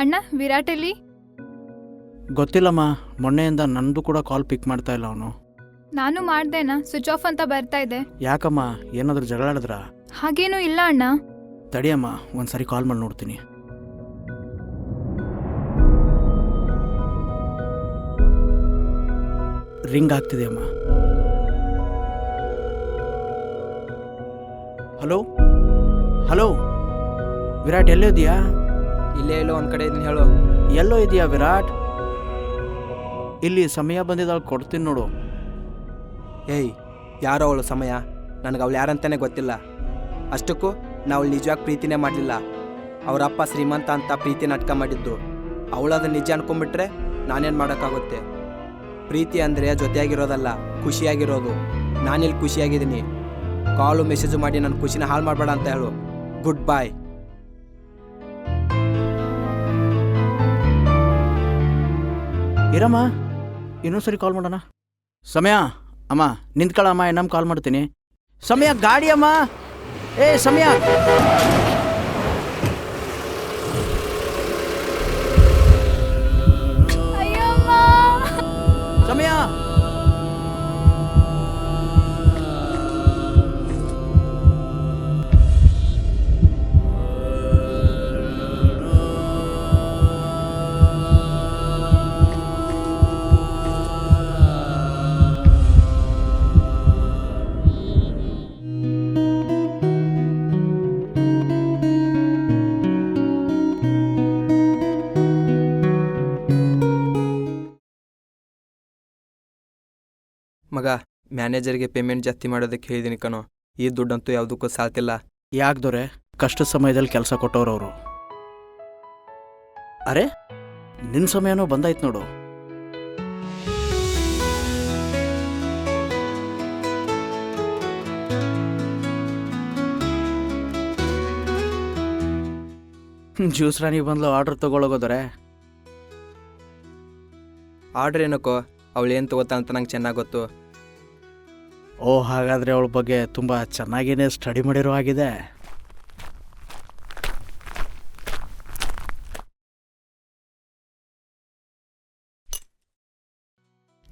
ಅಣ್ಣ ವಿರಾಟ್ ಎಲ್ಲಿ? ಗೊತ್ತಿಲ್ಲಮ್ಮ, ಮೊನ್ನೆಯಿಂದ ನಂದು ಕೂಡ ಕಾಲ್ ಪಿಕ್ ಮಾಡ್ತಾ ಇಲ್ಲ ಅವನು. ನಾನು ಮಾಡ್ದೇನಾ, ಸ್ವಿಚ್ ಆಫ್ ಅಂತ ಬರ್ತಾ ಇದೆ. ಯಾಕಮ್ಮ, ಏನಾದರೂ ಜಗಳಾಡಿದ್ರ? ಹಾಗೇನೂ ಇಲ್ಲ ಅಣ್ಣ. ತಡಿಯಮ್ಮ, ಒಂದ್ಸರಿ ಕಾಲ್ ಮಾಡಿ ನೋಡ್ತೀನಿ. ರಿಂಗ್ ಆಗ್ತಿದೆ ಅಮ್ಮ. ಹಲೋ ಹಲೋ, ವಿರಾಟ್ ಎಲ್ಲೋ ಇದೆಯಾ? ಇಲ್ಲೇ ಎಲ್ಲೋ ಒಂದು ಕಡೆ ಇದೀನಿ, ಹೇಳು. ಎಲ್ಲೋ ಇದೆಯಾ ವಿರಾಟ್? ಇಲ್ಲಿ ಸಮಯ ಬಂದಿದ್ದಾಳೆ, ಕೊಡ್ತೀನಿ ನೋಡು. ಏಯ್, ಯಾರೋ ಅವಳು ಸಮಯ? ನನಗೆ ಅವಳು ಯಾರಂತಾನೆ ಗೊತ್ತಿಲ್ಲ. ಅಷ್ಟಕ್ಕೂ ನಾವು ನಿಜವಾಗಿ ಪ್ರೀತಿನೇ ಮಾಡಲಿಲ್ಲ. ಅವರಪ್ಪ ಶ್ರೀಮಂತ ಅಂತ ಪ್ರೀತಿ ನಾಟಕ ಮಾಡಿದ್ದು. ಅವಳದು ನಿಜ ಅನ್ಕೊಂಡ್ಬಿಟ್ರೆ ನಾನೇನು ಮಾಡೋಕ್ಕಾಗುತ್ತೆ? ಪ್ರೀತಿ ಅಂದರೆ ಜೊತೆಯಾಗಿರೋದಲ್ಲ, ಖುಷಿಯಾಗಿರೋದು. ನಾನಿಲ್ಲಿ ಖುಷಿಯಾಗಿದ್ದೀನಿ. ಕಾಲು ಮೆಸೇಜು ಮಾಡಿ ನನ್ನ ಖುಷಿನ ಹಾಳು ಮಾಡಬೇಡ ಅಂತ ಹೇಳು. ಗುಡ್ ಬಾಯ್. ಇರಮ್ಮ, ಇನ್ನೊಂದ್ಸರಿ ಕಾಲ್ ಮಾಡೋಣ. ಸಮಯ ಅಮ್ಮ ನಿಂತ್ಕೊಳ್ಳಮ್ಮ, ಇನ್ನೊಮ್ಮೆ ಕಾಲ್ ಮಾಡ್ತೀನಿ. ಸಮಯ ಗಾಡಿ ಅಮ್ಮ. ಏ ಸಮಯ, ಸಮಯ. ಮಗ, ಮ್ಯಾನೇಜರ್ಗೆ ಪೇಮೆಂಟ್ ಜಾಸ್ತಿ ಮಾಡೋದಕ್ಕೆ ಹೇಳಿದ್ದೀನಿ ಕಣೋ. ಈ ದುಡ್ಡಂತೂ ಯಾವುದಕ್ಕೂ ಸಾಲ್ತಿಲ್ಲ. ಯಾಕೆ ದೊರೆ, ಕಷ್ಟ ಸಮಯದಲ್ಲಿ ಕೆಲಸ ಕೊಟ್ಟವ್ರು ಅವರು. ಅರೆ, ನಿನ್ನ ಸಮಯನೂ ಬಂದಾಯ್ತು ನೋಡು. ಜ್ಯೂಸ್ ರಾಣಿ ಬಂದ್ಲು, ಆರ್ಡ್ರ್ ತಗೊಳಗೋದರೆ. ಆರ್ಡ್ರ್ ಏನಕ್ಕೋ, ಅವಳು ಏನು ತಗೋತಾ ಅಂತ ನಂಗೆ ಚೆನ್ನಾಗಿ ಗೊತ್ತು. ಓ, ಹಾಗಾದರೆ ಅವಳ ಬಗ್ಗೆ ತುಂಬ ಚೆನ್ನಾಗೇನೆ ಸ್ಟಡಿ ಮಾಡಿರೋ ಆಗಿದೆ.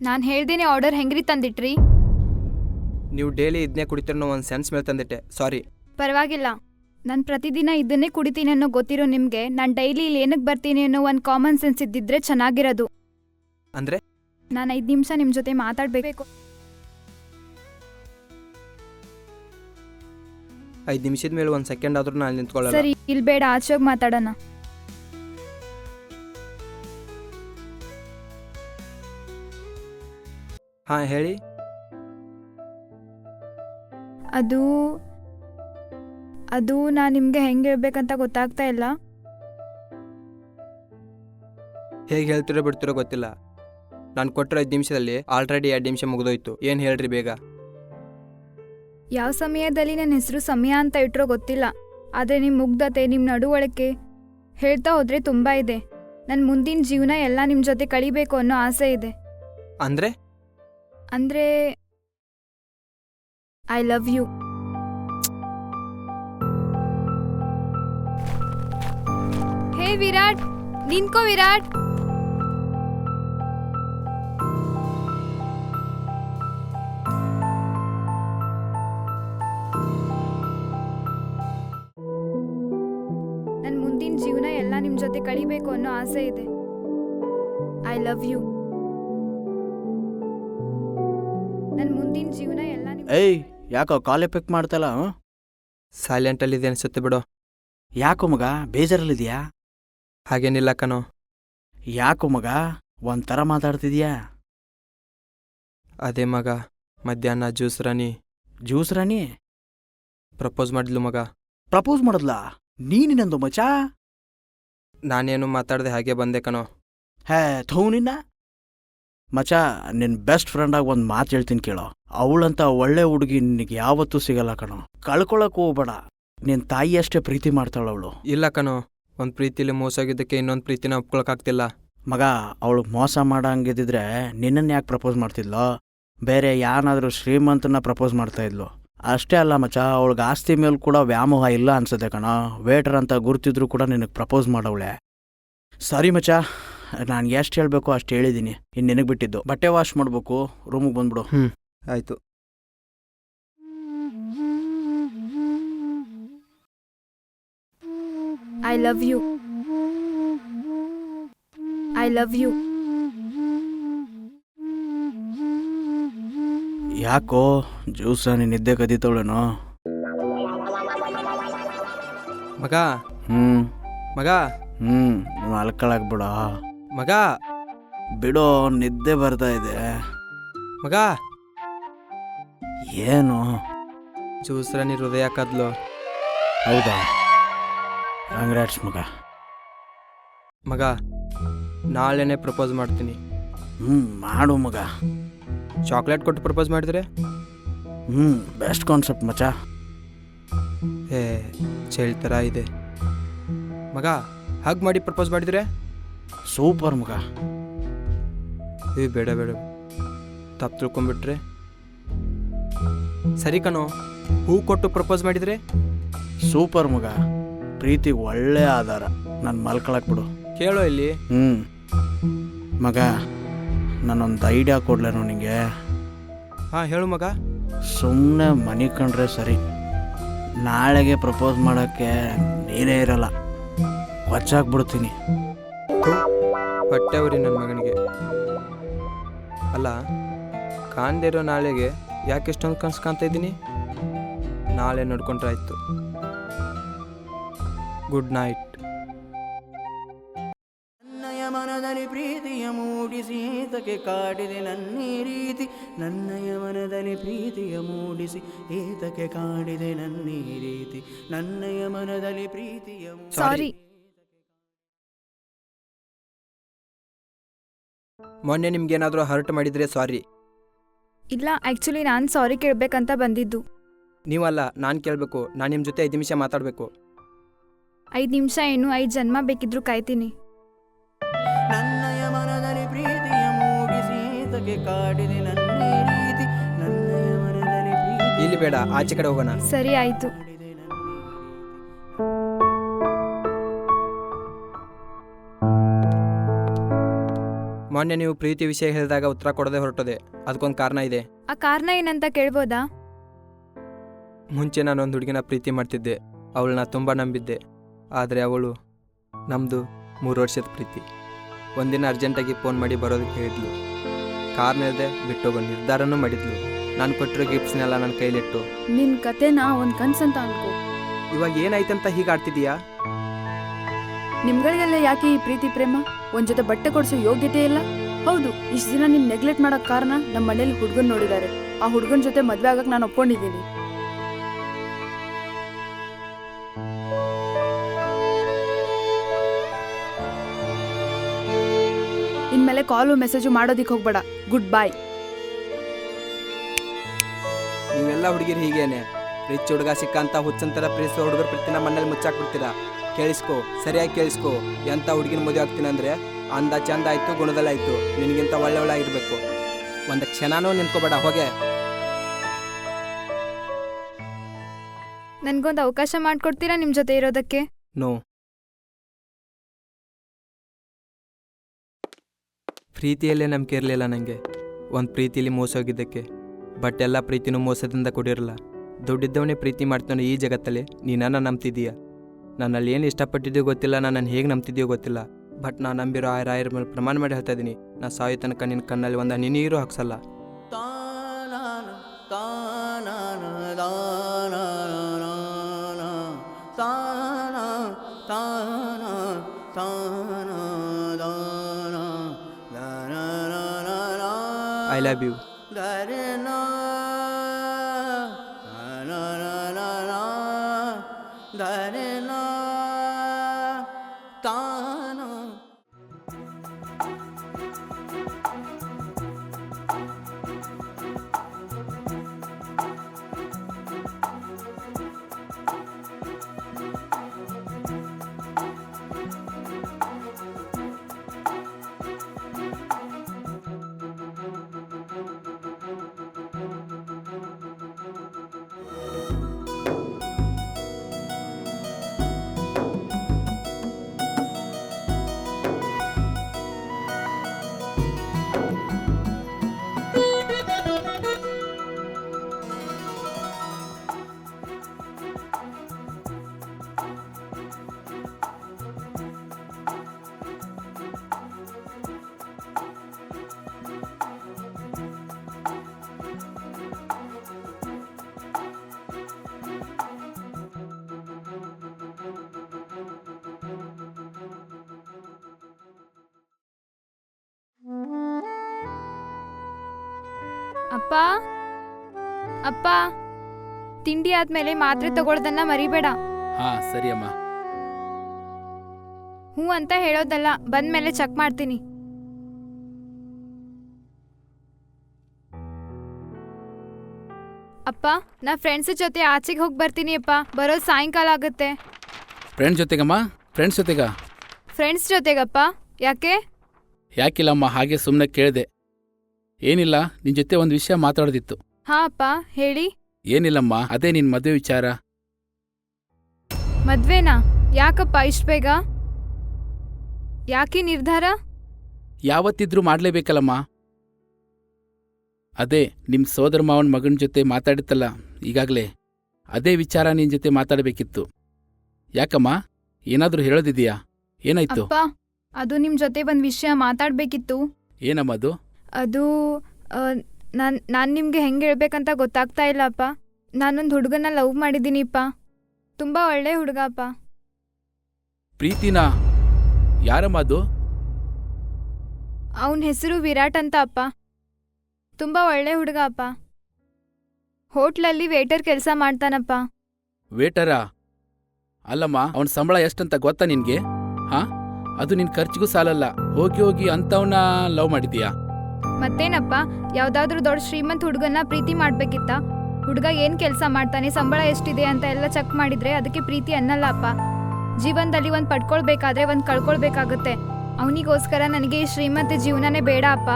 ನಾನು ಹೇಳ್ದೇನೆ ಆರ್ಡರ್ ಹೆಂಗ್ರಿ ತಂದಿಟ್ರಿ? ನೀವು ಡೈಲಿ ಇದನ್ನೇ ಕುಡಿತಿರೋ ಒಂದು ಸೆನ್ಸ್ ಮೇಲೆ ತಂದಿಟ್ಟೆ, ಸಾರಿ. ಪರವಾಗಿಲ್ಲ, ನಾನು ಪ್ರತಿದಿನ ಇದನ್ನೇ ಕುಡಿತೀನಿ ಅನ್ನೋ ಗೊತ್ತಿರೋ ನಿಮಗೆ ನಾನು ಡೈಲಿ ಇಲ್ಲಿ ಏನಕ್ಕೆ ಬರ್ತೀನಿ ಅನ್ನೋ ಒಂದು ಕಾಮನ್ ಸೆನ್ಸ್ ಇದ್ದಿದ್ರೆ ಚೆನ್ನಾಗಿರೋದು. ಅಂದರೆ ನಾನು 5 ನಿಮಿಷ ನಿಮ್ಮ ಜೊತೆ ಮಾತಾಡಬೇಕು. 5 ನಿಮಿಷದ ಮೇಲೆ 1 ಸೆಕೆಂಡ್ ಆದ್ರೂ ನಾನು ನಿಂತ್ಕೊಳ್ಳಲ್ಲ. ಸರಿ, ಇಲ್ಲಿ ಬೇಡ, ಆಚೆ ಹೋಗಿ ಮಾತಾಡೋಣ. ಹಾಂ, ಹೇಳಿ. ಅದು ನಾನು ನಿಮಗೆ ಹೆಂಗೆ ಹೇಳ್ಬೇಕಂತ ಗೊತ್ತಾಗ್ತಾ ಇಲ್ಲ. ಹೇಗೆ ಹೇಳ್ತಿರೋ ಬಿಡ್ತಿರೋ ಗೊತ್ತಿಲ್ಲ. ನಾನು ಕೊಟ್ಟಿರೋ 5 ನಿಮಿಷದಲ್ಲಿ ಆಲ್ರೆಡಿ 2 ನಿಮಿಷ ಮುಗಿದೋಯ್ತು. ಏನು ಹೇಳ್ರಿ ಬೇಗ. ಯಾವ ಸಮಯದಲ್ಲಿ ನನ್ನ ಹೆಸರು ಸಮಯ ಅಂತ ಇಟ್ಟರೋ ಗೊತ್ತಿಲ್ಲ, ಆದರೆ ನಿಮ್ಮ ಮುಗ್ಧತೆ, ನಿಮ್ಮ ನಡವಳಿಕೆ ಹೇಳ್ತಾ ಹೋದರೆ ತುಂಬ ಇದೆ. ನನ್ನ ಮುಂದಿನ ಜೀವನ ಎಲ್ಲ ನಿಮ್ಮ ಜೊತೆ ಕಳಿಬೇಕು ಅನ್ನೋ ಆಸೆ ಇದೆ. ಅಂದರೆ ಐ ಲವ್ ಯು. ಹೇ ವಿರಾಟ್, ನಿನ್ಕೋ ವಿರಾಟ್. ನನ್ನ ಮುಂದಿನ ಜೀವನ ಎಲ್ಲ ನಿಮ್ಮ ಜೊತೆ ಕಳಿಬೇಕು ಅನ್ನೋ ಆಸೆ ಇದೆ. I love you. ನನ್ನ ಮುಂದಿನ ಜೀವನ ಎಲ್ಲ ಏಯ್, ಯಾಕೋ ಕಾಲೇ ಪಿಕ್ ಮಾಡ್ತಲ್ಲ? ಸೈಲೆಂಟಲ್ಲಿದೆ ಅನಿಸುತ್ತೆ ಬಿಡು. ಯಾಕೋ ಮಗ, ಬೇಜಾರಲ್ಲಿದೆಯಾ? ಹಾಗೇನಿಲ್ಲ ಕಣೋ. ಯಾಕೋ ಮಗ, ಒಂಥರ ಮಾತಾಡ್ತಿದ್ಯಾ? ಅದೇ ಮಗ, ಮಧ್ಯಾಹ್ನ ಜ್ಯೂಸ್ ರಾಣಿ ಪ್ರಪೋಸ್ ಮಾಡಿದ್ಲು ಮಗ. ಪ್ರಪೋಸ್ ಮಾಡದ್ಲಾ? ನೀನಿನಂದು ಮಚಾ? ನಾನೇನು ಮಾತಾಡ್ದೆ, ಹಾಗೆ ಬಂದೆ ಕಣೋ. ಹೇ ಥೂ ನಿನ್ನ ಮಚಾ, ನಿನ್ನ ಬೆಸ್ಟ್ ಫ್ರೆಂಡಾಗಿ ಒಂದು ಮಾತು ಹೇಳ್ತೀನಿ ಕೇಳೋ. ಅವಳಂತ ಒಳ್ಳೆ ಹುಡುಗಿ ನಿನಗೆ ಯಾವತ್ತೂ ಸಿಗಲ್ಲ ಕಣೋ. ಕಳ್ಕೊಳಕ್ ಹೋಗ್ಬೇಡ. ನಿನ್ನ ತಾಯಿ ಅಷ್ಟೇ ಪ್ರೀತಿ ಮಾಡ್ತಾಳವಳು. ಇಲ್ಲ ಕಣೋ, ಒಂದು ಪ್ರೀತಿಲಿ ಮೋಸೋಗಿದ್ದಕ್ಕೆ ಇನ್ನೊಂದು ಪ್ರೀತಿನ ಒಪ್ಕೊಳಕ್ಕಾಗ್ತಿಲ್ಲ. ಮಗ, ಅವಳಿಗೆ ಮೋಸ ಮಾಡಂಗಿದ್ದಿದ್ರೆ ನಿನ್ನನ್ನು ಯಾಕೆ ಪ್ರಪೋಸ್ ಮಾಡ್ತಿದ್ಲೋ? ಬೇರೆ ಯಾನಾದರೂ ಶ್ರೀಮಂತನ ಪ್ರಪೋಸ್ ಮಾಡ್ತಾ ಇದ್ಲು. ಅಷ್ಟೇ ಅಲ್ಲ ಮಚ, ಅವಳಿಗೆ ಆಸ್ತಿ ಮೇಲೆ ಕೂಡ ವ್ಯಾಮೋಹ ಇಲ್ಲ ಅನ್ಸುತ್ತೆ ಕಣ. ವೇಟರ್ ಅಂತ ಗುರ್ತಿದ್ರು ಕೂಡ ನಿನಗೆ ಪ್ರಪೋಸ್ ಮಾಡವಳೆ. ಸಾರಿ ಮಚ್ಚ, ನಾನು ಎಷ್ಟು ಹೇಳಬೇಕು ಅಷ್ಟು ಹೇಳಿದ್ದೀನಿ. ಇನ್ನು ನಿನಗೆ ಬಿಟ್ಟಿದ್ದು. ಬಟ್ಟೆ ವಾಶ್ ಮಾಡಬೇಕು, ರೂಮಿಗೆ ಬಂದ್ಬಿಡು. ಆಯಿತು. I love you. I love you. ಯಾಕೋ ಜ್ಯೂಸ ನೀನು ನಿದ್ದೆ ಕದೀತವಳೇನೋ? ಮಗ ಮಗ ಮಲ್ಕೊಳಕ್ಬಿಡ ಮಗ ಬಿಡೋ, ನಿದ್ದೆ ಬರ್ತಾ ಇದೆ. ಮಗ ಏನು ಜ್ಯೂಸ್ರ ನೀರು ಹೃದಯ ಕದ್ಲು. ಹೌದಾ? ಕಂಗ್ರಾಟ್ಸ್ ಮಗ. ಮಗ ನಾಳೆನೇ ಪ್ರಪೋಸ್ ಮಾಡ್ತೀನಿ. ಮಾಡು ಮಗ. ಚಾಕ್ಲೇಟ್ ಕೊಟ್ಟು ಪ್ರಪೋಸ್ ಮಾಡಿದ್ರೆ? ಬೆಸ್ಟ್ ಕಾನ್ಸೆಪ್ಟ್ ಮಚ್ಚ. ಚೇಳ್ ಥರ ಇದೆ. ಮಗ ಹಗ್ ಮಾಡಿ ಪ್ರಪೋಸ್ ಮಾಡಿದ್ರೆ? ಸೂಪರ್ ಮಗ. ಬೇಡ ಬೇಡ, ತಪ್ಪು ತಿಳ್ಕೊಂಬಿಟ್ರೆ? ಸರಿ ಕಣೋ, ಹೂ ಕೊಟ್ಟು ಪ್ರಪೋಸ್ ಮಾಡಿದ್ರೆ? ಸೂಪರ್ ಮಗ. ಪ್ರೀತಿಗೆ ಒಳ್ಳೆ ಆಧಾರ. ನಾನು ಮಲ್ಕೊಳಕ್ ಬಿಡು. ಕೇಳೋ ಇಲ್ಲಿ. ಮಗ, ನಾನೊಂದು ಐಡಿಯಾ ಕೊಡ್ಲೇನೋ ನಿಂಗೆ? ಹಾಂ ಹೇಳು ಮಗ. ಸುಮ್ಮನೆ ಮನೆ ಕಂಡ್ರೆ ಸರಿ. ನಾಳೆಗೆ ಪ್ರಪೋಸ್ ಮಾಡೋಕ್ಕೆ ನೀನೇ ಇರಲ್ಲ, ಕೊಚ್ಚಾಕ್ಬಿಡ್ತೀನಿ. ಹೊಟ್ಟೆ ಉರಿ ನನ್ನ ಮಗನಿಗೆ. ಅಲ್ಲ, ಕಾಣ್ದಿರೋ ನಾಳೆಗೆ ಯಾಕೆ ಇಷ್ಟೊಂದು ಕನ್ಸು ಕಾಣ್ತಾ ಇದ್ದೀನಿ? ನಾಳೆ ನೋಡ್ಕೊಂಡ್ರೆ ಆಯಿತು. Good night. ನನ್ನಯ ಮನದಲ್ಲಿ ಪ್ರೀತಿಯ ಮೂಡಿಸಿ ಏತಕ್ಕೆ ಕಾಡಿದೆ ನನ್ನೀ ರೀತಿ. ನನ್ನಯ ಮನದಲ್ಲಿ ಪ್ರೀತಿಯ ಮೂಡಿಸಿ ಏತಕ್ಕೆ ಕಾಡಿದೆ ನನ್ನೀ ರೀತಿ. ನನ್ನಯ ಮನದಲ್ಲಿ ಪ್ರೀತಿಯ ಸಾರಿ. ಮೊನ್ನೆ ನಿಮ್ಗೇನಾದರೂ ಹರ್ಟ್ ಮಾಡಿದರೆ ಸಾರಿ. ಇಲ್ಲ, ಆ್ಯಕ್ಚುಲಿ ನಾನು ಸಾರಿ ಕೇಳಬೇಕಂತ ಬಂದಿದ್ದು. ನೀವಲ್ಲ, ನಾನು ಕೇಳಬೇಕು. ನಾನು ನಿಮ್ಮ ಜೊತೆ 5 ನಿಮಿಷ ಮಾತಾಡಬೇಕು. 5 ನಿಮಿಷ ಏನು, 5 ಜನ್ಮ ಬೇಕಿದ್ರು ಕಾಯ್ತೀನಿ. ನನ್ನಯ ಮನದಲ್ಲಿ ಪ್ರೀತಿಯ ಮೂಡಿಸಿ ಏತಕ್ಕೆ ಕಾಡಿದೆ ನನ್ನೀ ರೀತಿ. ನನ್ನಯ ಮನದಲ್ಲಿ ಪ್ರೀತಿ ಇಲ್ಲಿ ಬೇಡ, ಆಚೆ ಕಡೆ ಹೋಗೋಣ. ಸರಿ ಆಯಿತು. ಮೊನ್ನೆ ನೀವು ಪ್ರೀತಿ ವಿಷಯ ಹೇಳಿದಾಗ ಉತ್ತರ ಕೊಡದೆ ಹೊರಟದೆ. ಅದಕ್ಕೊಂದು ಕಾರಣ ಇದೆ. ಆ ಕಾರಣ ಏನಂತ ಕೇಳ್ಬೋದಾ? ಮುಂಚೆ ನಾನೊಂದು ಹುಡುಗಿನ ಪ್ರೀತಿ ಮಾಡ್ತಿದ್ದೆ. ಅವಳನ್ನ ತುಂಬ ನಂಬಿದ್ದೆ. ಆದರೆ ಅವಳು ನಮ್ಮದು 3 ವರ್ಷದ ಪ್ರೀತಿ. ಒಂದಿನ ಅರ್ಜೆಂಟಾಗಿ ಫೋನ್ ಮಾಡಿ ಬರೋದಕ್ಕೆ ಹೇಳಿದ್ಲು. ಕಾರ್ನಲ್ಲದೆ ಬಿಟ್ಟೋಗೋ ನಿರ್ಧಾರನೂ ಮಾಡಿದ್ಲು. ನಾನು ಕೊಟ್ಟಿರೋ ಗಿಫ್ಟ್ಸ್ನೆಲ್ಲ ನನ್ನ ಕೈಲಿಟ್ಟು. ನಿನ್ನ ಕತೆನ ಒಂದು ಕನ್ಸಂತ ಅನ್ಕೋ. ಇವಾಗ ಏನಾಯ್ತಂತ ಹೀಗೆ ಆಡ್ತಿದೀಯಾ? ನಿಮ್ಗಳಿಗೆಲ್ಲ ಯಾಕೆ ಈ ಪ್ರೀತಿ ಪ್ರೇಮ? ಒಂದ್ ಜೊತೆ ಬಟ್ಟೆ ಕೊಡಿಸೋ ಯೋಗ್ಯತೆ ಇಲ್ಲ. ಹೌದು, ಇಷ್ಟು ದಿನ ನಿನ್ ನೆಗ್ಲೆಕ್ಟ್ ಮಾಡೋಕ್ ಕಾರಣ ನಮ್ಮ ಮನೇಲಿ ಹುಡ್ಗನ್ ನೋಡಿದ್ದಾರೆ. ಆ ಹುಡ್ಗನ್ ಜೊತೆ ಮದ್ವೆ ಆಗಕ್ ನಾನು ಒಪ್ಕೊಂಡಿದ್ದೀನಿ. ಇನ್ಮೇಲೆ ಕಾಲು ಮೆಸೇಜು ಮಾಡೋದಿಕ್ ಹೋಗ್ಬೇಡ. ಗುಡ್ ಬಾಯ್. ನೀವೆಲ್ಲ ಹುಡುಗಿರು ಹೀಗೇನೆ. ರಿಚ್ ಹುಡುಗ ಸಿಕ್ಕಂತ ಹುಚ್ಚಂತರ ಪ್ರೀತಿಸೋ ಹುಡುಗರು ಪ್ರೀತಿನ ಮನೇಲಿ ಮುಚ್ಚಾಕ್ಬಿಡ್ತೀರಾ. ಕೇಳಿಸ್ಕೋ, ಸರಿಯಾಗಿ ಕೇಳಿಸ್ಕೋ. ಎಂಥ ಹುಡುಗಿನ ಮದುವೆ ಆಗ್ತೀನಿ ಅಂದರೆ ಅಂದ ಚಂದ ಆಯಿತು, ಗುಣದಲ್ಲಾಯಿತು. ನಿನಗಿಂತ ಒಳ್ಳೆ ಇರಬೇಕು. ಒಂದು ಕ್ಷಣನೂ ನಿಂತ್ಕೋಬೇಡ, ಹೋಗೆ. ನನಗೊಂದು ಅವಕಾಶ ಮಾಡಿಕೊಡ್ತೀರಾ ನಿಮ್ಮ ಜೊತೆ ಇರೋದಕ್ಕೆ? ನೋ. ಪ್ರೀತಿಯಲ್ಲೇ ನಂಬಿಕೆ ಇರಲಿಲ್ಲ ನನಗೆ. ಒಂದು ಪ್ರೀತಿಲಿ ಮೋಸ ಹೋಗಿದ್ದಕ್ಕೆ. ಬಟ್ ಎಲ್ಲ ಪ್ರೀತಿನೂ ಮೋಸದಿಂದ ಕೂಡಿರಲ್ಲ. ದುಡ್ಡಿದ್ದವನೇ ಪ್ರೀತಿ ಮಾಡ್ತಾನೆ ಈ ಜಗತ್ತಲ್ಲಿ. ನೀನನ್ನು ನಂಬ್ತಿದ್ದೀಯ. ನನ್ನಲ್ಲಿ ಏನು ಇಷ್ಟಪಟ್ಟಿದೆಯೋ ಗೊತ್ತಿಲ್ಲ, ನನ್ನನ್ನು ಹೇಗೆ ನಂಬ್ತಿದೆಯೋ ಗೊತ್ತಿಲ್ಲ. ಬಟ್ ನಾನು ನಂಬಿರೋ ಆ ರಾಯರ ಮೇಲೆ ಪ್ರಮಾಣ ಮಾಡಿ ಹೇಳ್ತಾ ಇದ್ದೀನಿ, ನಾ ಸಾಯೋ ತನಕ ನಿನ್ನ ಕಣ್ಣಲ್ಲಿ ಒಂದು ಹನಿ ನೀರು ಹಾಕ್ಸಲ್ಲ. I love you. ಅಪ್ಪ ಅಪ್ಪ ತಿಂಡಿ ಆದ್ಮೇಲೆ ಮಾತ್ರೆ ತಗೊಳ್ಳೋದನ್ನ ಮರಿಬೇಡ. ಹಾ ಸರಿ ಅಮ್ಮ. ಹ್ಞೂ ಅಂತ ಹೇಳೋದಲ್ಲ, ಬಂದ್ಮೇಲೆ ಚೆಕ್ ಮಾಡ್ತೀನಿ. ಅಪ್ಪ, ನಾ ಫ್ರೆಂಡ್ಸ್ ಜೊತೆ ಆಚೆಗೆ ಹೋಗಿ ಬರ್ತೀನಿ ಅಪ್ಪ. ಬರೋದು ಸಾಯಂಕಾಲ ಆಗುತ್ತೆ. ಫ್ರೆಂಡ್ ಜೊತೆಗಮ್ಮ? ಫ್ರೆಂಡ್ಸ್ ಜೊತೆಗ? ಫ್ರೆಂಡ್ಸ್ ಜೊತೆಗಪ್ಪ. ಯಾಕೆ? ಯಾಕಿಲ್ಲಮ್ಮ, ಹಾಗೆ ಸುಮ್ಮನೆ ಕೇಳಿದೆ. ಏನಿಲ್ಲ, ನಿನ್ ಜೊತೆ ಒಂದು ವಿಷಯ ಮಾತಾಡೋದಿತ್ತು. ಹಾ ಅಪ್ಪ, ಹೇಳಿ. ಏನಿಲ್ಲಮ್ಮ, ಅದೇ ನಿನ್ ಮದುವೆ ವಿಚಾರ. ಮದ್ವೆನಾ? ಯಾಕಪ್ಪ ಇಷ್ಟು ಬೇಗ? ಯಾಕೆ ನಿರ್ಧಾರ? ಯಾವತ್ತಿದ್ರೂ ಮಾಡ್ಲೇಬೇಕಲ್ಲಮ್ಮ. ಅದೇ ನಿಮ್ ಸೋದರ ಮಾವನ ಮಗನ ಜೊತೆ ಮಾತಾಡಿತ್ತಲ್ಲ ಈಗಾಗಲೇ, ಅದೇ ವಿಚಾರ ನಿನ್ ಜೊತೆ ಮಾತಾಡಬೇಕಿತ್ತು. ಯಾಕಮ್ಮ, ಏನಾದ್ರೂ ಹೇಳೋದಿದೆಯಾ? ಏನಾಯ್ತು? ಅಪ್ಪ, ಅದು ನಿಮ್ ಜೊತೆ ಒಂದ್ ವಿಷಯ ಮಾತಾಡ್ಬೇಕಿತ್ತು. ಏನಮ್ಮ ಅದು? ಅದು ನಾನು ನಿಮ್ಗೆ ಹೆಂಗೆ ಹೇಳ್ಬೇಕಂತ ಗೊತ್ತಾಗ್ತಾ ಇಲ್ಲ ಅಪ್ಪ. ನಾನೊಂದು ಹುಡುಗನ ಲವ್ ಮಾಡಿದ್ದೀನಿಪ್ಪ. ತುಂಬಾ ಒಳ್ಳೆ ಹುಡುಗ ಅಪ್ಪ. ಪ್ರೀತಿನಾ? ಯಾರಮ್ಮ ಅದು? ಅವನ ಹೆಸರು ವಿರಾಟ್ ಅಂತ ಅಪ್ಪ. ತುಂಬಾ ಒಳ್ಳೆ ಹುಡುಗ ಅಪ್ಪ. ಹೋಟ್ಲಲ್ಲಿ ವೇಟರ್ ಕೆಲಸ ಮಾಡ್ತಾನಪ್ಪ. ವೇಟರಾ? ಅಲ್ಲಮ್ಮ, ಅವನ ಸಂಬಳ ಎಷ್ಟಂತ ಗೊತ್ತಾ ನಿನ್ಗೆ? ಹಾ, ಅದು ನಿನ್ ಖರ್ಚಿಗೂ ಸಾಲಲ್ಲ. ಹೋಗಿ ಹೋಗಿ ಅಂತವನ್ನ ಲವ್ ಮಾಡಿದೀಯಾ? ಮತ್ತೇನಪ್ಪ, ಯಾವ್ದಾದ್ರೂ ದೊಡ್ಡ ಶ್ರೀಮಂತ ಹುಡುಗನ್ನ ಪ್ರೀತಿ ಮಾಡ್ಬೇಕಿತ್ತ? ಹುಡುಗ ಏನ್ ಕೆಲಸ ಮಾಡ್ತಾನೆ, ಸಂಬಳ ಎಷ್ಟಿದೆ ಅಂತ ಎಲ್ಲ ಚೆಕ್ ಮಾಡಿದ್ರೆ ಅದಕ್ಕೆ ಪ್ರೀತಿ ಅನ್ನಲ್ಲ ಅಪ್ಪ. ಜೀವನದಲ್ಲಿ ಒಂದ್ ಪಡ್ಕೊಳ್ಬೇಕಾದ್ರೆ ಒಂದ್ ಕಳ್ಕೊಳ್ಬೇಕಾಗತ್ತೆ. ಅವನಿಗೋಸ್ಕರ ನನಗೆ ಈ ಶ್ರೀಮಂತ ಜೀವನನೇ ಬೇಡ ಅಪ್ಪ.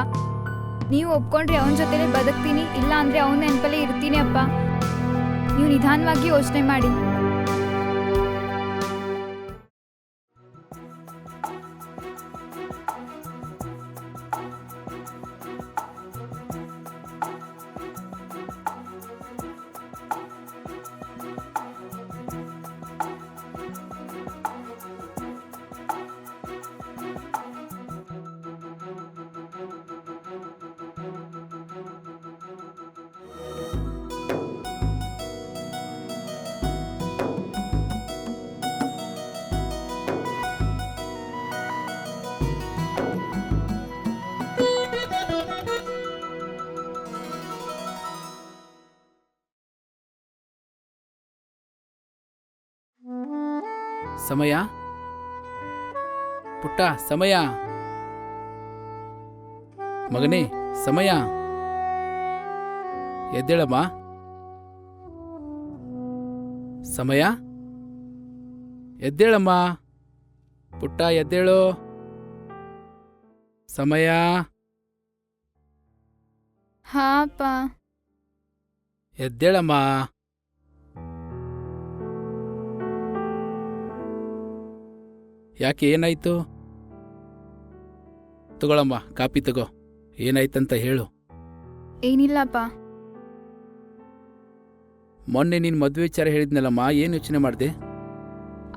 ನೀವು ಒಪ್ಕೊಂಡ್ರೆ ಅವನ ಜೊತೆಲೇ ಬದುಕ್ತೀನಿ, ಇಲ್ಲ ಅಂದ್ರೆ ಅವನ ನೆನಪಲ್ಲೇ ಇರ್ತೀನಿ ಅಪ್ಪ. ನೀವು ನಿಧಾನವಾಗಿ ಯೋಚನೆ ಮಾಡಿ. ಸಮಯ ಪುಟ್ಟ, ಸಮಯ ಮಗನೇ, ಸಮಯ ಎದ್ದೇಳಮ್ಮ. ಸಮಯ ಎದ್ದೇಳಮ್ಮ. ಪುಟ್ಟ ಎದ್ದೇಳು. ಸಮಯ. ಹಾ ಅಪ್ಪ. ಎದ್ದೇಳಮ್ಮ. ಯಾಕೆ, ಏನಾಯ್ತು? ತಗೊಳಮ್ಮ, ಕಾಪಿ ತಗೋ. ಏನಾಯ್ತಂತ ಹೇಳು. ಏನಿಲ್ಲಪ್ಪ. ಮೊನ್ನೆ ನಿನ್ ಮದ್ವೆ ವಿಚಾರ ಹೇಳಿದ್ನಲ್ಲಮ್ಮ, ಏನ್ ಯೋಚನೆ ಮಾಡ್ದೆ?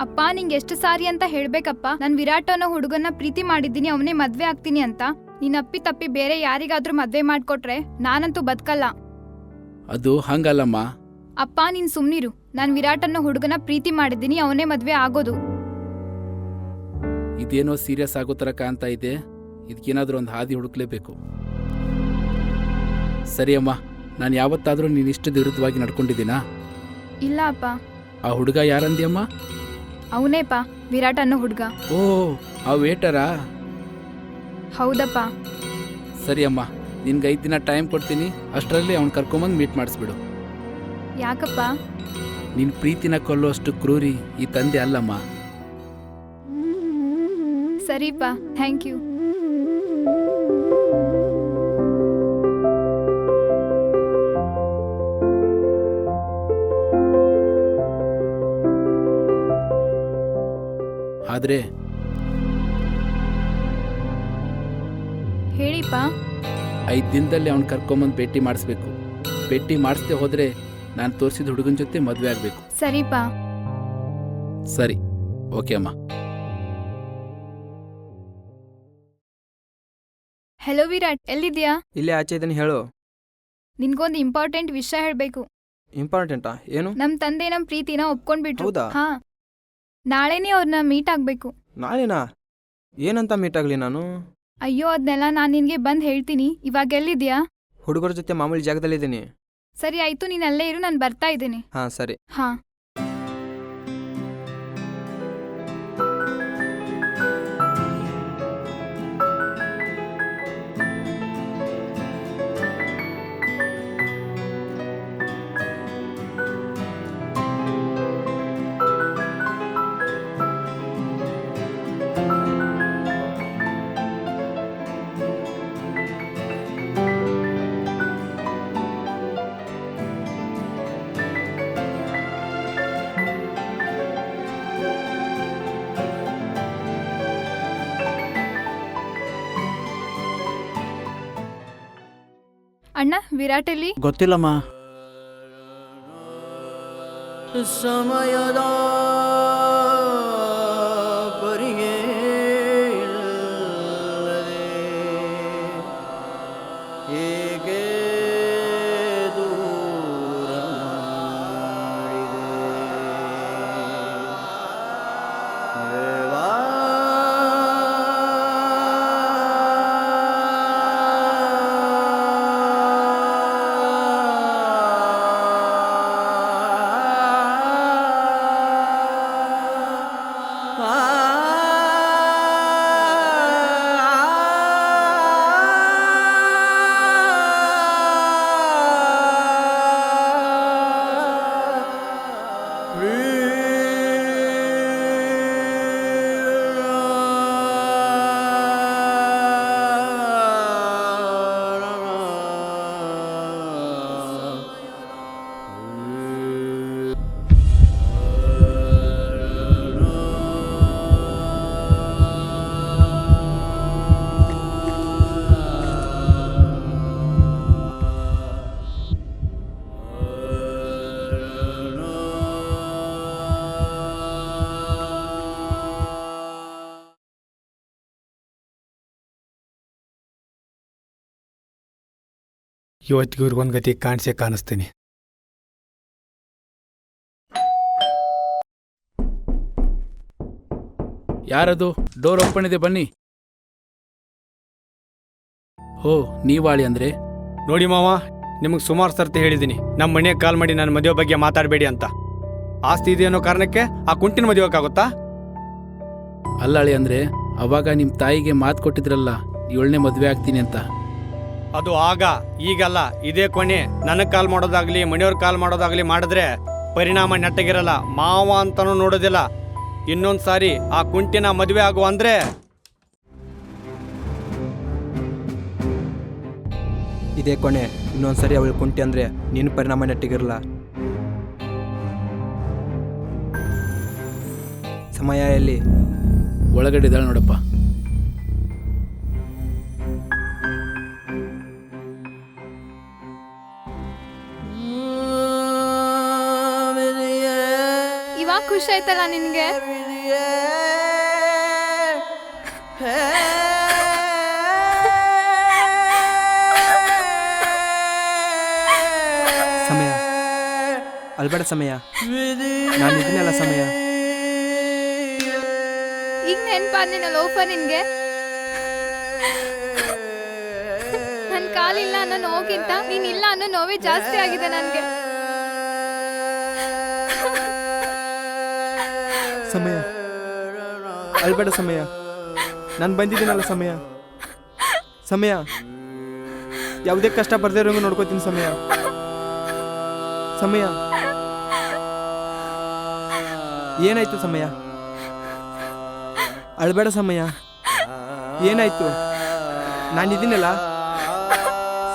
ಅಪ್ಪ, ನಿಂಗೆ ಎಷ್ಟು ಸಾರಿ ಅಂತ ಹೇಳ್ಬೇಕಪ್ಪ. ನಾನು ವಿರಾಟ್ ಅನ್ನೋ ಹುಡುಗನ್ನ ಪ್ರೀತಿ ಮಾಡಿದ್ದೀನಿ, ಅವನೇ ಮದ್ವೆ ಆಗ್ತೀನಿ ಅಂತ. ನೀನ್ ಅಪ್ಪಿ ತಪ್ಪಿ ಬೇರೆ ಯಾರಿಗಾದ್ರೂ ಮದ್ವೆ ಮಾಡ್ಕೊಟ್ರೆ ನಾನಂತೂ ಬದುಕಲ್ಲ. ಅದು ಹಂಗಲ್ಲಮ್ಮ. ಅಪ್ಪ, ನೀನ್ ಸುಮ್ನಿರು. ನಾನು ವಿರಾಟ್ ಅನ್ನೋ ಹುಡುಗನ ಪ್ರೀತಿ ಮಾಡಿದ್ದೀನಿ, ಅವನೇ ಮದ್ವೆ ಆಗೋದು. ಇದೇನೋ ಸೀರಿಯಸ್ ಆಗೋ ಥರ ಕಾಣ್ತಾ ಇದೆ. ಇದಕ್ಕೇನಾದ್ರೂ ಒಂದು ಹಾದಿ ಹುಡುಕ್ಲೇಬೇಕು. ಸರಿ ಅಮ್ಮ, ನಾನು ಯಾವತ್ತಾದ್ರೂ ನೀನಿಷ್ಟು ವಿರುದ್ಧವಾಗಿ ನಡ್ಕೊಂಡಿದ್ದೀನಾ? ಇಲ್ಲ ಅಪ್ಪ. ಆ ಹುಡುಗ ಯಾರಂದ್ಯಮ್ಮ? ಅವನೇಪ, ವಿರಾಟ್ ಅನ್ನೋ ಹುಡುಗ. ಓ, ಆ ವೇಟರಾ? ಹೌದಪ್ಪ. ಸರಿ ಅಮ್ಮ, ನಿನ್ಗೆ 5 ದಿನ ಟೈಮ್ ಕೊಡ್ತೀನಿ. ಅಷ್ಟರಲ್ಲಿ ಅವ್ನು ಕರ್ಕೊಂಬಂದು ಮೀಟ್ ಮಾಡಿಸ್ಬಿಡು. ಯಾಕಪ್ಪ? ನಿನ್ನ ಪ್ರೀತಿನ ಕೊಲ್ಲೋಷ್ಟು ಕ್ರೂರಿ ಈ ತಂದೆ ಅಲ್ಲಮ್ಮ. ಸರಿಪ್ಪ, ಥ್ಯಾಂಕ್ ಯು. ಆದ್ರೆ ಹೇಳಿಪ್ಪ. 5 ದಿನದಲ್ಲಿ ಅವ್ನು ಕರ್ಕೊಂಬಂದು ಭೇಟಿ ಮಾಡಿಸ್ಬೇಕು. ಭೇಟಿ ಮಾಡಿಸ್ದೆ ಹೋದ್ರೆ ನಾನು ತೋರಿಸಿದ ಹುಡುಗನ ಜೊತೆ ಮದುವೆ ಆಗಬೇಕು. ಸರಿಪ್ಪ. ಸರಿ, ಓಕೆ ಅಮ್ಮ. ಹೆಲೋ ವಿರಾಟ್, ಎಲ್ಲಿದ್ಯಾ? ಇಲ್ಲೇ ಆಚೆ ಇದನ್ನು ಹೇಳು. ನಿನ್ಗೊಂದು ಇಂಪಾರ್ಟೆಂಟ್ ವಿಷಯ ಹೇಳ್ಬೇಕು. ಇಂಪಾರ್ಟೆಂಟಾ? ಏನು? ನಮ್ ತಂದೆ ನಮ್ ಪ್ರೀತಿನ ಒಪ್ಕೊಂಡ್ಬಿಟ್ರು. ಹೌದಾ? ಹಾ, ನಾಳೆನೇ ಅವ್ರನ್ನ ಮೀಟ್ ಆಗ್ಬೇಕು. ನಾಳೆನಾ? ಏನಂತ ಮೀಟ್ ಆಗಲಿ ನಾನು? ಅಯ್ಯೋ, ಅದನ್ನೆಲ್ಲ ನಾನು ನಿನ್ಗೆ ಬಂದ್ ಹೇಳ್ತೀನಿ. ಇವಾಗ ಎಲ್ಲಿದ್ಯಾ? ಹುಡುಗರ ಜೊತೆ ಮಾಮೂಲಿ ಜಾಗದಲ್ಲಿದ್ದೀನಿ. ಸರಿ ಆಯ್ತು, ನೀನು ಅಲ್ಲೇ ಇರು, ನಾನು ಬರ್ತಾ ಇದ್ದೀನಿ. ಹಾಂ ಸರಿ. ಹಾ. ಅಣ್ಣ, ವಿರಾಟಲ್ಲಿ ಗೊತ್ತಿಲ್ಲಮ್ಮ. ಸಮಯದ ಪರಿಗೆ ಇಲ್ಲದೆ ಹೇಗೆ ದೂರ ಮಾಡಿದೆ ದೇವಾ. ಇವತ್ತಿಗೆ ಇವ್ರಿಗೊಂದು ಗತಿ ಕಾಣಿಸ್ತೀನಿ. ಯಾರದು? ಡೋರ್ ಓಪನ್ ಇದೆ, ಬನ್ನಿ. ಓ, ನೀವಾಳಿ ಅಂದ್ರೆ? ನೋಡಿ ಮಾವ, ನಿಮಗೆ ಸುಮಾರು ಸರ್ತಿ ಹೇಳಿದ್ದೀನಿ, ನಮ್ಮ ಮನೆಗೆ ಕಾಲ್ ಮಾಡಿ ನನ್ನ ಮದುವೆ ಬಗ್ಗೆ ಮಾತಾಡಬೇಡಿ ಅಂತ. ಆಸ್ತಿ ಇದೆ ಅನ್ನೋ ಕಾರಣಕ್ಕೆ ಆ ಕುಂಟಿನ ಮದುವೆಕ್ಕಾಗುತ್ತಾ? ಅಲ್ಲಾಳಿ ಅಂದ್ರೆ, ಅವಾಗ ನಿಮ್ಮ ತಾಯಿಗೆ ಮಾತು ಕೊಟ್ಟಿದ್ರಲ್ಲ, 7ನೇ ಮದುವೆ ಆಗ್ತೀನಿ ಅಂತ. ಅದು ಆಗ, ಈಗಲ್ಲ. ಇದೇ ಕೊನೆ. ನನಗೆ ಕಾಲ್ ಮಾಡೋದಾಗ್ಲಿ, ಮನೆಯವ್ರಿಗೆ ಕಾಲ್ ಮಾಡೋದಾಗ್ಲಿ ಮಾಡಿದ್ರೆ ಪರಿಣಾಮ ನೆಟ್ಟಗಿರಲ್ಲ. ಮಾವ ಅಂತನೂ ನೋಡೋದಿಲ್ಲ. ಇನ್ನೊಂದು ಸಾರಿ ಆ ಕುಂಟಿನ ಮದುವೆ ಆಗು ಅಂದ್ರೆ ಇದೇ ಕೊನೆ. ಇನ್ನೊಂದ್ಸರಿ ಅವಳು ಕುಂಟಿ ಅಂದರೆ ನಿನ್ನ ಪರಿಣಾಮ ನೆಟ್ಟಿಗಿರಲ್ಲ. ಸಮಯ ಎಲ್ಲಿ? ಒಳಗಡೆ ಇದ್ದಾಳೆ ನೋಡಪ್ಪ. ಇವಾಗ ಖುಷಿ ಆಯ್ತಲ್ಲ ನಿನ್ಗೆ? ಸಮಯ ಅಲ್ಬೇಡ. ಸಮಯ ನಾನು ಇದನ್ನೆಲ್ಲ ಸಮಯ. ಈಗ ನೆನ್ಪಾದ್ನಿನ ಲೋಫರ್ ನಿನ್ಗೆ? ನನ್ ಕಾಲಿಲ್ಲ ಅನ್ನೋ ನೋವಿಗಿಂತ ನೀನ್ ಇಲ್ಲ ಅನ್ನೋ ನೋವೇ ಜಾಸ್ತಿ ಆಗಿದೆ ನನ್ಗೆ. ಸಮಯ ಅಲ್ಬೇಡ. ಸಮಯ ನಾನು ಬಂದಿದ್ದೀನಲ್ಲ. ಸಮಯ ಸಮಯ ಯಾವುದೇ ಕಷ್ಟ ಬರ್ದೇ ಇರೋಂಗೆ ನೋಡ್ಕೋತೀನಿ. ಸಮಯ ಸಮಯ ಏನಾಯ್ತು? ಸಮಯ ಅಳ್ಬೇಡ. ಸಮಯ ಏನಾಯ್ತು? ನಾನಿದ್ದೀನಲ್ಲ.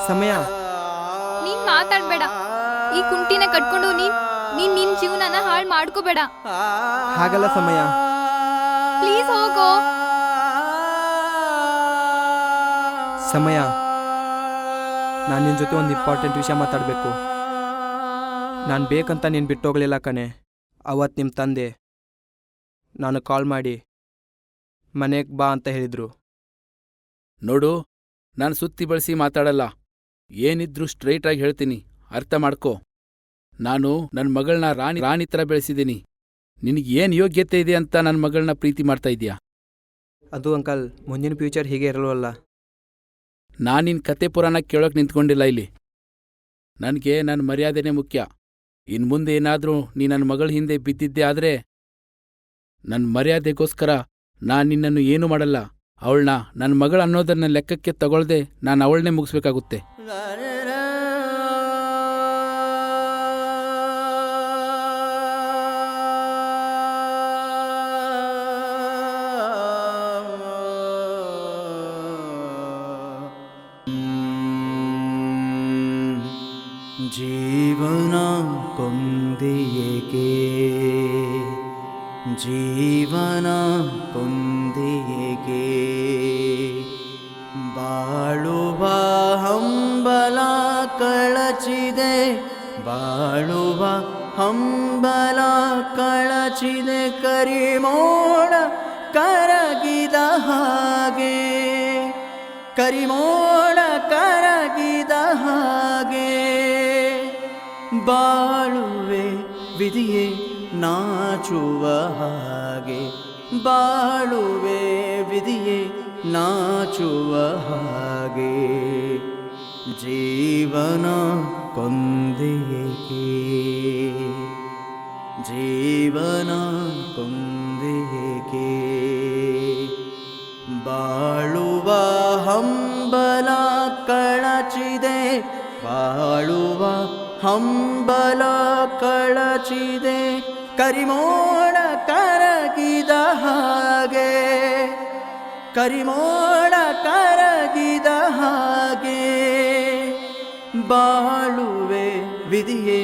ಸಮಯ ನೀನ್ ಮಾತಾಡ್ಬೇಡ. ಈ ಕುಂಟಿನ ಕಟ್ಕೊಂಡು ನೀನ್ ನಿನ್ ಜೀವನನ ಹಾಳು ಮಾಡ್ಕೋಬೇಡ. ಹಾಗಲ್ಲ. ಸಮಯ ಪ್ಲೀಸ್ ಹೋಗೋ. ಸಮಯ ನಾನು ನಿನ್ನ ಜೊತೆ ಒಂದು ಇಂಪಾರ್ಟೆಂಟ್ ವಿಷಯ ಮಾತಾಡಬೇಕು. ನಾನು ಬೇಕಂತ ನೀನು ಬಿಟ್ಟೋಗ್ಲಿಲ್ಲ ಕಣೆ. ಅವತ್ತು ನಿಮ್ಮ ತಂದೆ ನಾನು ಕಾಲ್ ಮಾಡಿ ಮನೆಗೆ ಬಾ ಅಂತ ಹೇಳಿದರು. ನೋಡು, ನಾನು ಸುತ್ತಿ ಬಳಸಿ ಮಾತಾಡಲ್ಲ. ಏನಿದ್ರೂ ಸ್ಟ್ರೈಟಾಗಿ ಹೇಳ್ತೀನಿ, ಅರ್ಥ ಮಾಡ್ಕೋ. ನಾನು ನನ್ನ ಮಗಳನ್ನ ರಾಣಿ ಥರ ಬೆಳೆಸಿದ್ದೀನಿ. ನಿನಗೇನು ಯೋಗ್ಯತೆ ಇದೆ ಅಂತ ನನ್ನ ಮಗಳನ್ನ ಪ್ರೀತಿ ಮಾಡ್ತಾ ಇದೀಯಾ? ಅದು ಅಂಕಲ್, ಮುಂದಿನ ಫ್ಯೂಚರ್ ಹೀಗೆ ಇರಲ್ವಲ್ಲ. ನಾನು ನಿನ್ನ ಕತೆ ಪುರಾಣ ಕೇಳೋಕೆ ನಿಂತ್ಕೊಂಡಿಲ್ಲ ಇಲ್ಲಿ. ನನಗೆ ನನ್ನ ಮರ್ಯಾದೆನೇ ಮುಖ್ಯ. ಇನ್ನು ಮುಂದೆ ಏನಾದರೂ ನೀ ನನ್ನ ಮಗಳ ಹಿಂದೆ ಬಿದ್ದಿದ್ದೆ ಆದರೆ ನನ್ನ ಮರ್ಯಾದೆಗೋಸ್ಕರ ನಾನು ನಿನ್ನನ್ನು ಏನೂ ಮಾಡಲ್ಲ. ಅವಳನ್ನ ನನ್ನ ಮಗಳು ಅನ್ನೋದನ್ನ ಲೆಕ್ಕಕ್ಕೆ ತಗೊಳ್ದೆ ನಾನು ಅವಳನ್ನೇ ಮುಗಿಸ್ಬೇಕಾಗುತ್ತೆ. ಜೀವನ ಕೊಂದಿಯೇಕೆ, ಜೀವನ ಕೊಂದಿಯೇಕೆ, ಬಾಳುವ ಹಂಬಲ ಕಳಚಿದೆ, ಬಾಳುವ ಹಂಬಲ ಕಳಚಿದೆ, ಕರಿಮೋಡ ಕರಗಿದ ಹಾಗೆ, ಕರಿಮೋಡ ಕರಗಿದ ಹಾಗೆ, ಬಾಳುವೆ ವಿಧಿಯೇ ನಾಚುವ ಹಾಗೆ, ಬಾಳುವೆ ವಿಧಿಯೇ ನಾಚುವ ಹಾಗೆ, ಜೀವನ ಕೊಂದಿಯೇಕೆ, ಜೀವನ ಕೊಂದಿಯೇಕೆ, ಬಾಳುವ ಹಂಬಲ ಕಳಚಿದೆ, ಬಾಳುವ ಹಂಬಲ ಕಳಚಿದೆ, ಕರಿಮೋಡ ಕರಗಿದ ಹಾಗೆ, ಕರಿಮೋಡ ಕರಗಿದ ಹಾಗೆ, ಬಾಳುವೆ ವಿಧಿಯೇ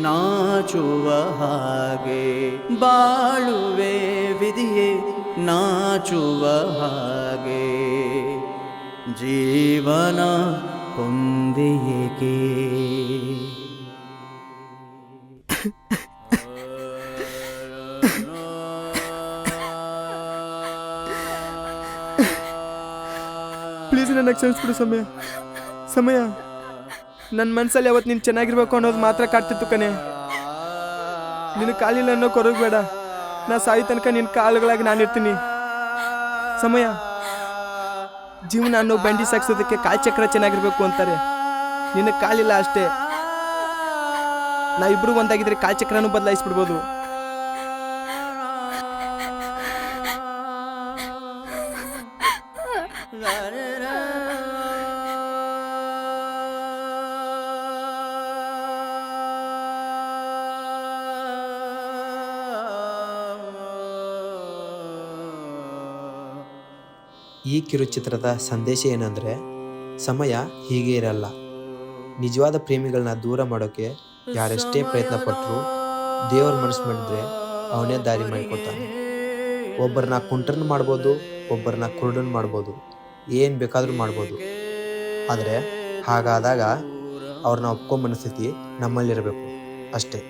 ನಾಚುವ ಹಾಗೆ, ಬಾಳುವೆ ವಿಧಿಯೇ ನಾಚುವ ಹಾಗೆ, ಜೀವನ ಕೊಂದಿಯೇಕೆ. ಪ್ಲೀಸ್ ನನಗೆ ಕ್ಷಮಿಸ್ಬಿಡು ಸಮಯ. ಸಮಯ, ನನ್ನ ಮನಸ್ಸಲ್ಲಿ ಯಾವತ್ತು ನೀನು ಚೆನ್ನಾಗಿರ್ಬೇಕು ಅನ್ನೋದು ಮಾತ್ರ ಕಾಡ್ತಿತ್ತು ಕಣೆ. ನಿನ್ನ ಕಾಲಿಲ್ಲ ಅನ್ನೋ ಕೊರಗಬೇಡ. ನಾ ಸಾಯಿ ತನಕ ನಿನ್ನ ಕಾಲುಗಳಾಗಿ ನಾನಿರ್ತೀನಿ. ಸಮಯ, ಜೀವನ ಅನ್ನೋ ಬಂಡಿ ಸಾಗಿಸೋದಕ್ಕೆ ಕಾಲ್ಚಕ್ರ ಚೆನ್ನಾಗಿರ್ಬೇಕು ಅಂತಾರೆ. ನಿನ್ನ ಕಾಲಿಲ್ಲ ಅಷ್ಟೇ. ನಾವಿಬ್ರು ಒಂದಾಗಿದ್ರೆ ಕಾಲ್ಚಕ್ರನೂ ಬದಲಾಯಿಸ್ಬಿಡ್ಬೋದು. ಈ ಕಿರುಚಿತ್ರದ ಸಂದೇಶ ಏನಂದರೆ, ಸಮಯ ಹೀಗೆ ಇರಲ್ಲ. ನಿಜವಾದ ಪ್ರೇಮಿಗಳನ್ನ ದೂರ ಮಾಡೋಕ್ಕೆ ಯಾರೆಷ್ಟೇ ಪ್ರಯತ್ನ ಪಟ್ಟರು ದೇವ್ರ ಮನಸ್ಸು ಮಾಡಿದ್ರೆ ಅವನೇ ದಾರಿ ಮಾಡಿಕೊಡ್ತಾನೆ. ಒಬ್ಬರನ್ನ ಕುಂಟರನ್ನ ಮಾಡ್ಬೋದು, ಒಬ್ಬರನ್ನ ಕುರುಡನ್ ಮಾಡ್ಬೋದು, ಏನು ಬೇಕಾದರೂ ಮಾಡ್ಬೋದು. ಆದರೆ ಹಾಗಾದಾಗ ಅವ್ರನ್ನ ಒಪ್ಕೊ ಮನಸ್ಥಿತಿ ನಮ್ಮಲ್ಲಿರಬೇಕು ಅಷ್ಟೇ.